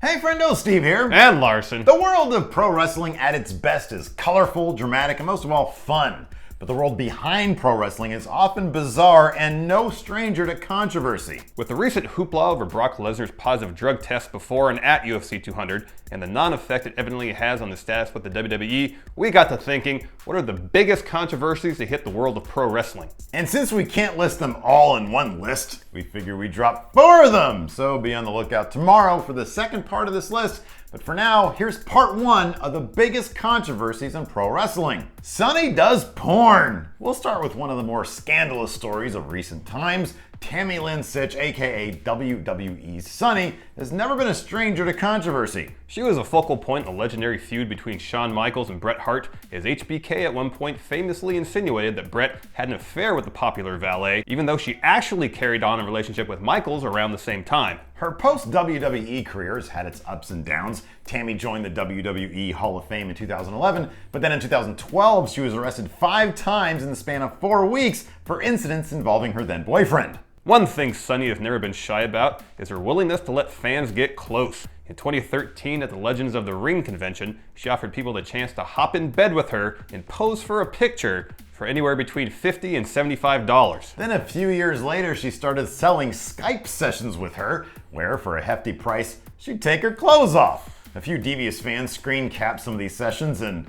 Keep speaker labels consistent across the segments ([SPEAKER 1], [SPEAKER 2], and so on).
[SPEAKER 1] Hey friendo, Steve here.
[SPEAKER 2] And Larson.
[SPEAKER 1] The world of pro wrestling at its best is colorful, dramatic, and most of all, fun. But the world behind pro wrestling is often bizarre and no stranger to controversy.
[SPEAKER 2] With the recent hoopla over Brock Lesnar's positive drug tests before and at UFC 200, and the non-effect it evidently has on the status with the WWE, we got to thinking, what are the biggest controversies to hit the world of pro wrestling?
[SPEAKER 1] And since we can't list them all in one list, we figure we drop 4 of them. So be on the lookout tomorrow for the second part of this list. But for now, here's part 1 of the biggest controversies in pro wrestling. Sunny does porn. We'll start with one of the more scandalous stories of recent times. Tammy Lynn Sitch, aka WWE's Sunny, has never been a stranger to controversy.
[SPEAKER 2] She was a focal point in the legendary feud between Shawn Michaels and Bret Hart, as HBK at one point famously insinuated that Bret had an affair with the popular valet, even though she actually carried on a relationship with Michaels around the same time.
[SPEAKER 1] Her post-WWE career has had its ups and downs. Tammy joined the WWE Hall of Fame in 2011, but then in 2012 she was arrested 5 times in the span of 4 weeks for incidents involving her then boyfriend.
[SPEAKER 2] One thing Sunny has never been shy about is her willingness to let fans get close. In 2013 at the Legends of the Ring convention, she offered people the chance to hop in bed with her and pose for a picture for anywhere between $50 and $75.
[SPEAKER 1] Then a few years later, she started selling Skype sessions with her, where for a hefty price, she'd take her clothes off. A few devious fans screen capped some of these sessions, and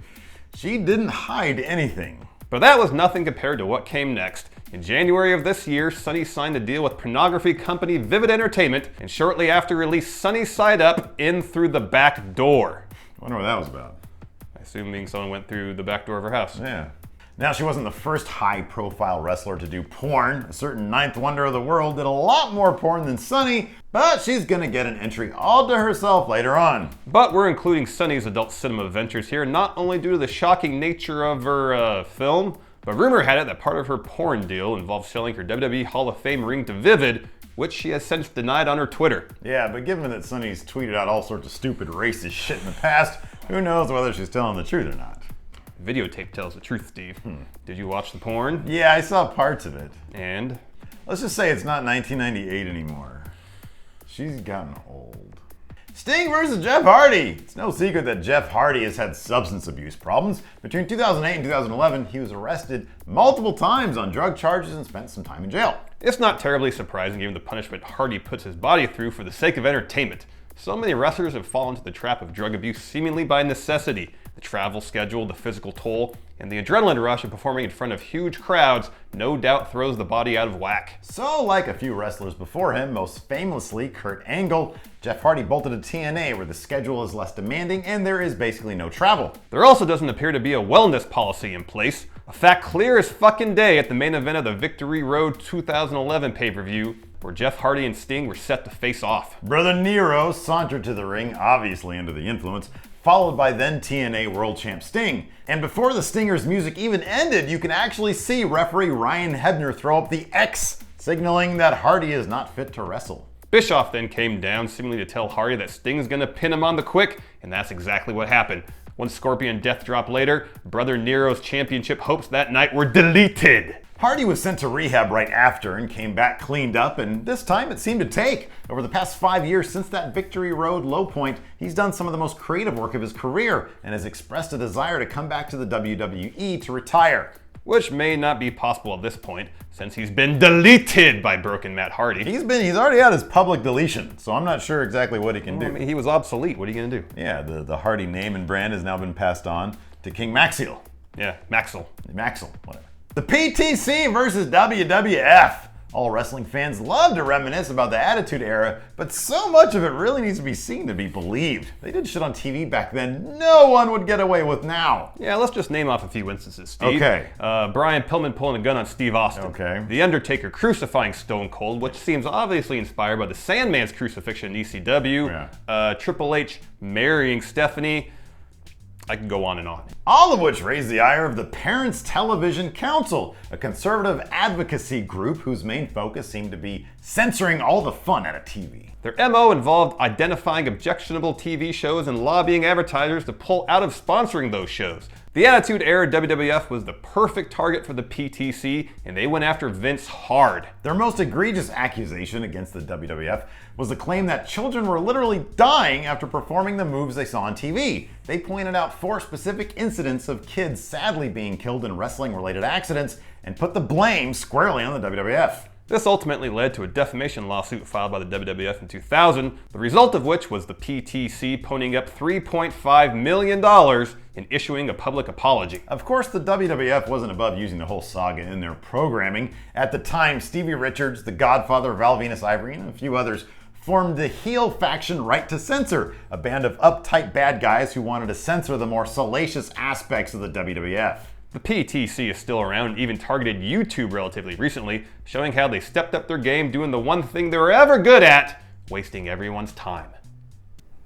[SPEAKER 1] she didn't hide anything.
[SPEAKER 2] But that was nothing compared to what came next. In January of this year, Sunny signed a deal with pornography company Vivid Entertainment, and shortly after released Sunny Side Up In Through the Back Door.
[SPEAKER 1] I wonder what that was about.
[SPEAKER 2] Assuming someone went through the back door of her house.
[SPEAKER 1] Yeah. Now, she wasn't the first high-profile wrestler to do porn. A certain ninth wonder of the world did a lot more porn than Sunny, but she's gonna get an entry all to herself later on.
[SPEAKER 2] But we're including Sunny's adult cinema ventures here, not only due to the shocking nature of her film, but rumor had it that part of her porn deal involved selling her WWE Hall of Fame ring to Vivid, which she has since denied on her Twitter.
[SPEAKER 1] Yeah, but given that Sunny's tweeted out all sorts of stupid racist shit in the past, who knows whether she's telling the truth or not.
[SPEAKER 2] Videotape tells the truth, Steve. Did you watch the porn?
[SPEAKER 1] Yeah, I saw parts of it.
[SPEAKER 2] And?
[SPEAKER 1] Let's just say it's not 1998 anymore. She's gotten old. Sting versus Jeff Hardy. It's no secret that Jeff Hardy has had substance abuse problems. Between 2008 and 2011, he was arrested multiple times on drug charges and spent some time in jail.
[SPEAKER 2] It's not terribly surprising given the punishment Hardy puts his body through for the sake of entertainment. So many wrestlers have fallen into the trap of drug abuse seemingly by necessity. The travel schedule, the physical toll, and the adrenaline rush of performing in front of huge crowds no doubt throws the body out of whack.
[SPEAKER 1] So, like a few wrestlers before him, most famously Kurt Angle, Jeff Hardy bolted to TNA where the schedule is less demanding and there is basically no travel.
[SPEAKER 2] There also doesn't appear to be a wellness policy in place. A fact clear as fucking day at the main event of the Victory Road 2011 pay-per-view, where Jeff Hardy and Sting were set to face off.
[SPEAKER 1] Brother Nero sauntered to the ring, obviously under the influence, followed by then TNA World Champ Sting. And before the Stinger's music even ended, you can actually see referee Ryan Hebner throw up the X, signaling that Hardy is not fit to wrestle.
[SPEAKER 2] Bischoff then came down, seemingly to tell Hardy that Sting's gonna pin him on the quick, and that's exactly what happened. One Scorpion death drop later, Brother Nero's championship hopes that night were deleted.
[SPEAKER 1] Hardy was sent to rehab right after and came back cleaned up, and this time it seemed to take. Over the past 5 years since that Victory Road low point, he's done some of the most creative work of his career and has expressed a desire to come back to the WWE to retire.
[SPEAKER 2] Which may not be possible at this point, since he's been deleted by Broken Matt Hardy.
[SPEAKER 1] He's already had his public deletion, so I'm not sure exactly what he can do.
[SPEAKER 2] I mean, he was obsolete. What are you gonna do?
[SPEAKER 1] Yeah, the Hardy name and brand has now been passed on to King Maxiel.
[SPEAKER 2] Yeah, Maxel,
[SPEAKER 1] whatever. The PTC versus WWF. All wrestling fans love to reminisce about the Attitude Era, but so much of it really needs to be seen to be believed. They did shit on TV back then no one would get away with now.
[SPEAKER 2] Yeah, let's just name off a few instances, Steve.
[SPEAKER 1] Okay.
[SPEAKER 2] Brian Pillman pulling a gun on Steve Austin.
[SPEAKER 1] Okay.
[SPEAKER 2] The Undertaker crucifying Stone Cold, which seems obviously inspired by the Sandman's crucifixion in ECW.
[SPEAKER 1] Yeah.
[SPEAKER 2] Triple H marrying Stephanie. I can go on and on.
[SPEAKER 1] All of which raised the ire of the Parents Television Council, a conservative advocacy group whose main focus seemed to be censoring all the fun out of TV.
[SPEAKER 2] Their MO involved identifying objectionable TV shows and lobbying advertisers to pull out of sponsoring those shows. The Attitude Era WWF was the perfect target for the PTC, and they went after Vince hard.
[SPEAKER 1] Their most egregious accusation against the WWF was the claim that children were literally dying after performing the moves they saw on TV. They pointed out 4 specific incidents of kids sadly being killed in wrestling-related accidents and put the blame squarely on the WWF.
[SPEAKER 2] This ultimately led to a defamation lawsuit filed by the WWF in 2000, the result of which was the PTC ponying up $3.5 million and issuing a public apology.
[SPEAKER 1] Of course, the WWF wasn't above using the whole saga in their programming. At the time, Stevie Richards, the Godfather, Val Venus Ivory, and a few others formed the heel faction Right to Censor, a band of uptight bad guys who wanted to censor the more salacious aspects of the WWF.
[SPEAKER 2] The PTC is still around and even targeted YouTube relatively recently, showing how they stepped up their game doing the one thing they were ever good at, wasting everyone's time.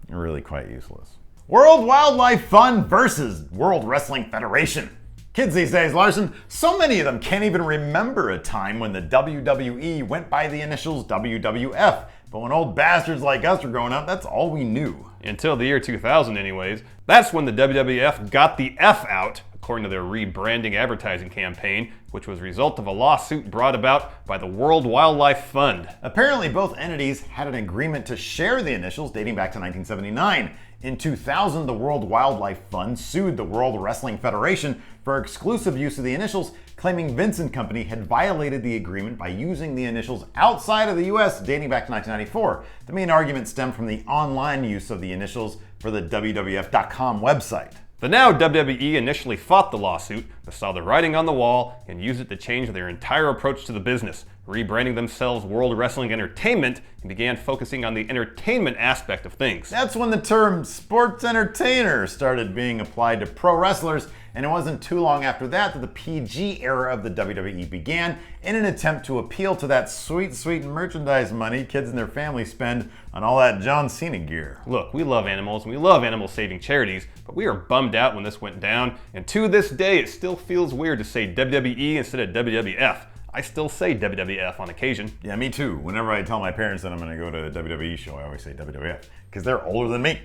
[SPEAKER 1] Really quite useless. World Wildlife Fund versus World Wrestling Federation. Kids these days, Larson, so many of them can't even remember a time when the WWE went by the initials WWF. But when old bastards like us were growing up, that's all we knew.
[SPEAKER 2] Until the year 2000 anyways. That's when the WWF got the F out, according to their rebranding advertising campaign, which was a result of a lawsuit brought about by the World Wildlife Fund.
[SPEAKER 1] Apparently, both entities had an agreement to share the initials dating back to 1979. In 2000, the World Wildlife Fund sued the World Wrestling Federation for exclusive use of the initials, claiming Vince and Company had violated the agreement by using the initials outside of the US dating back to 1994. The main argument stemmed from the online use of the initials for the WWF.com website.
[SPEAKER 2] The now WWE initially fought the lawsuit, but saw the writing on the wall and used it to change their entire approach to the business, rebranding themselves World Wrestling Entertainment and began focusing on the entertainment aspect of things.
[SPEAKER 1] That's when the term sports entertainer started being applied to pro wrestlers, and it wasn't too long after that that the PG era of the WWE began in an attempt to appeal to that sweet, sweet merchandise money kids and their families spend on all that John Cena gear.
[SPEAKER 2] Look, we love animals and we love animal-saving charities, but we are bummed out when this went down, and to this day it still feels weird to say WWE instead of WWF. I still say WWF on occasion.
[SPEAKER 1] Yeah, me too. Whenever I tell my parents that I'm going to go to a WWE show, I always say WWF, because they're older than me.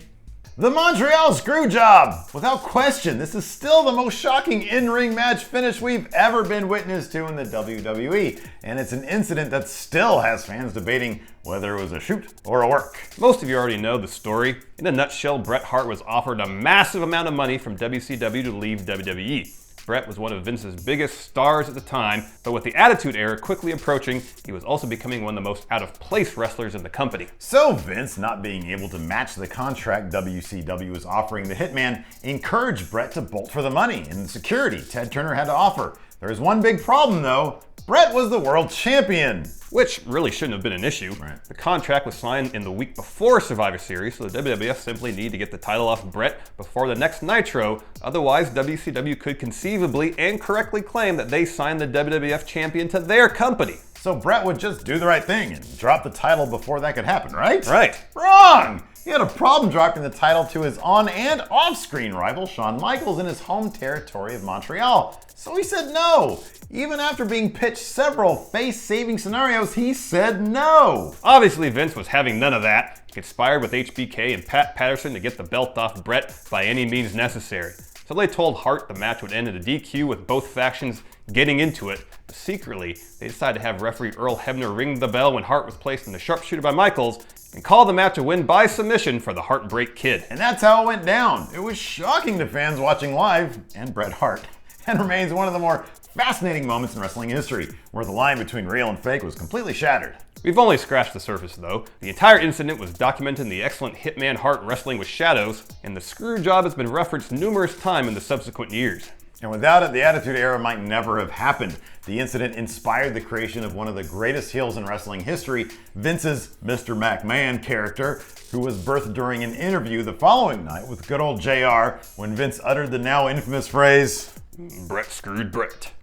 [SPEAKER 1] The Montreal Screwjob! Without question, this is still the most shocking in-ring match finish we've ever been witness to in the WWE, and it's an incident that still has fans debating whether it was a shoot or a work.
[SPEAKER 2] Most of you already know the story. In a nutshell, Bret Hart was offered a massive amount of money from WCW to leave WWE. Bret was one of Vince's biggest stars at the time, but with the Attitude Era quickly approaching, he was also becoming one of the most out-of-place wrestlers in the company.
[SPEAKER 1] So Vince, not being able to match the contract WCW was offering the Hitman, encouraged Bret to bolt for the money and the security Ted Turner had to offer. There was one big problem though. Bret was the world champion.
[SPEAKER 2] Which really shouldn't have been an issue.
[SPEAKER 1] Right.
[SPEAKER 2] The contract was signed in the week before Survivor Series, so the WWF simply needed to get the title off Bret before the next Nitro. Otherwise, WCW could conceivably and correctly claim that they signed the WWF champion to their company.
[SPEAKER 1] So Bret would just do the right thing and drop the title before that could happen, right?
[SPEAKER 2] Right.
[SPEAKER 1] Wrong! He had a problem dropping the title to his on- and off-screen rival, Shawn Michaels, in his home territory of Montreal. So he said no. Even after being pitched several face-saving scenarios, he said no.
[SPEAKER 2] Obviously, Vince was having none of that. He conspired with HBK and Pat Patterson to get the belt off Bret by any means necessary. So they told Hart the match would end in a DQ with both factions getting into it. But secretly, they decided to have referee Earl Hebner ring the bell when Hart was placed in the sharpshooter by Michaels and call the match a win by submission for the Heartbreak Kid.
[SPEAKER 1] And that's how it went down. It was shocking to fans watching live, and Bret Hart, and remains one of the more fascinating moments in wrestling history, where the line between real and fake was completely shattered.
[SPEAKER 2] We've only scratched the surface though. The entire incident was documented in the excellent Hitman Hart Wrestling with Shadows, and the screw job has been referenced numerous times in the subsequent years.
[SPEAKER 1] And without it, the Attitude Era might never have happened. The incident inspired the creation of one of the greatest heels in wrestling history, Vince's Mr. McMahon character, who was birthed during an interview the following night with good old JR when Vince uttered the now infamous phrase,
[SPEAKER 2] Bret screwed Bret.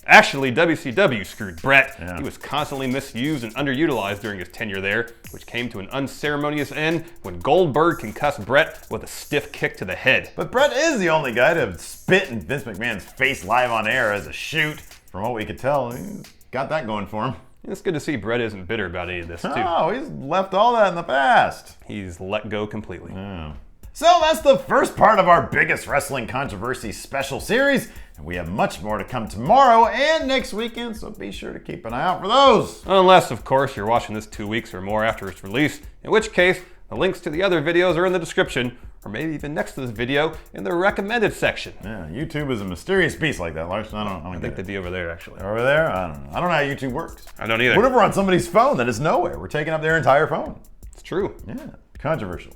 [SPEAKER 2] Actually, WCW screwed Bret.
[SPEAKER 1] Yeah.
[SPEAKER 2] He was constantly misused and underutilized during his tenure there, which came to an unceremonious end when Goldberg concussed Bret with a stiff kick to the head.
[SPEAKER 1] But Bret is the only guy to spit in Vince McMahon's face live on air as a shoot. From what we could tell, he's got that going for him.
[SPEAKER 2] It's good to see Bret isn't bitter about any of this, too.
[SPEAKER 1] Oh, he's left all that in the past.
[SPEAKER 2] He's let go completely.
[SPEAKER 1] Yeah. So that's the first part of our biggest wrestling controversy special series, and we have much more to come tomorrow and next weekend, so be sure to keep an eye out for those.
[SPEAKER 2] Unless, of course, you're watching this 2 weeks or more after its release, in which case, the links to the other videos are in the description, or maybe even next to this video in the recommended section.
[SPEAKER 1] Yeah, YouTube is a mysterious beast like that, Larson.
[SPEAKER 2] I think they'd be over there, actually.
[SPEAKER 1] Over there? I don't know. I don't know how YouTube works.
[SPEAKER 2] I don't either.
[SPEAKER 1] What if we're on somebody's phone that is nowhere? We're taking up their entire phone.
[SPEAKER 2] It's true.
[SPEAKER 1] Yeah, controversial.